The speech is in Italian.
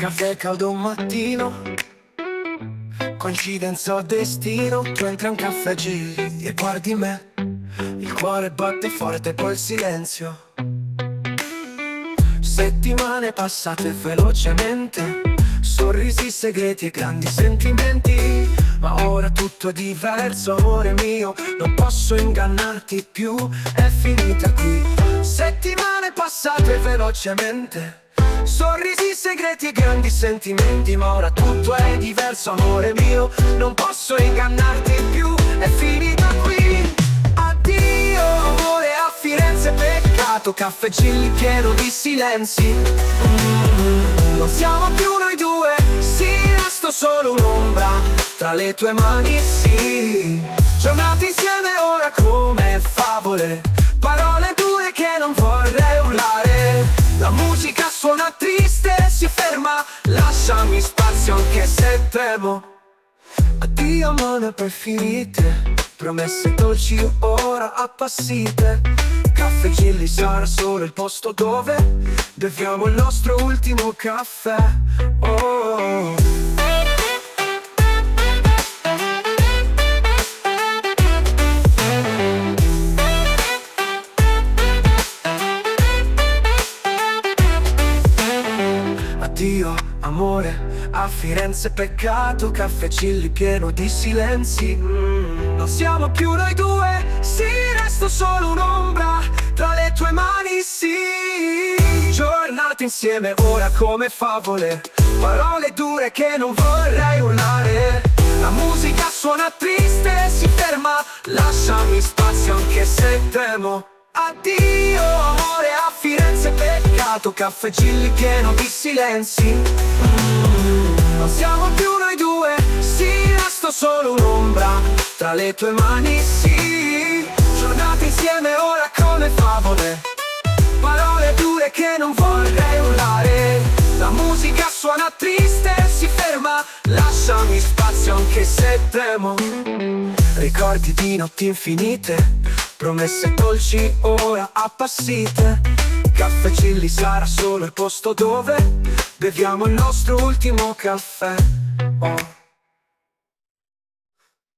caffè caldo un mattino, coincidenza o destino. Tu entri a un caffè, giri e guardi me, il cuore batte forte, poi il silenzio. Settimane passate velocemente, sorrisi segreti e grandi sentimenti. Ma ora tutto è diverso, amore mio, non posso ingannarti più, è finita qui. Settimane passate velocemente, sorrisi segreti e grandi sentimenti. Ma ora tutto è diverso, amore mio, non posso ingannarti più, è finita qui. Addio amore a Firenze, peccato, Caffè Gilli pieno di silenzi. Non siamo più noi due, sì, resto solo un'ombra tra le tue mani, sì. Giornate insieme ora come favole, parole dure che non vorrei urlare. La musica suona triste, si ferma, lasciami spazio anche se tremo. Addio amore per finite, promesse dolci ora appassite. Caffè Gilli sarà solo il posto dove beviamo il nostro ultimo caffè. Oh. Addio amore a Firenze, peccato, Caffè Gilli pieno di silenzi. Non siamo più noi due, sì, resto solo un'ombra tra le tue mani, sì. Giornate insieme ora come favole, parole dure che non vorrei urlare. La musica suona triste, si ferma, lasciami spazio anche se tremo. Addio amore a Firenze, peccato, Caffè Gilli pieno di silenzi. Non siamo più noi due, sì, resto solo un'ombra tra le tue mani, sì. Giornate insieme ora come favole, parole dure che non vorrei urlare. La musica suona triste, si ferma, lasciami spazio anche se tremo. Ricordi di notti infinite, promesse dolci ora appassite. Caffè Gilli sarà solo il posto dove beviamo il nostro ultimo caffè. Oh.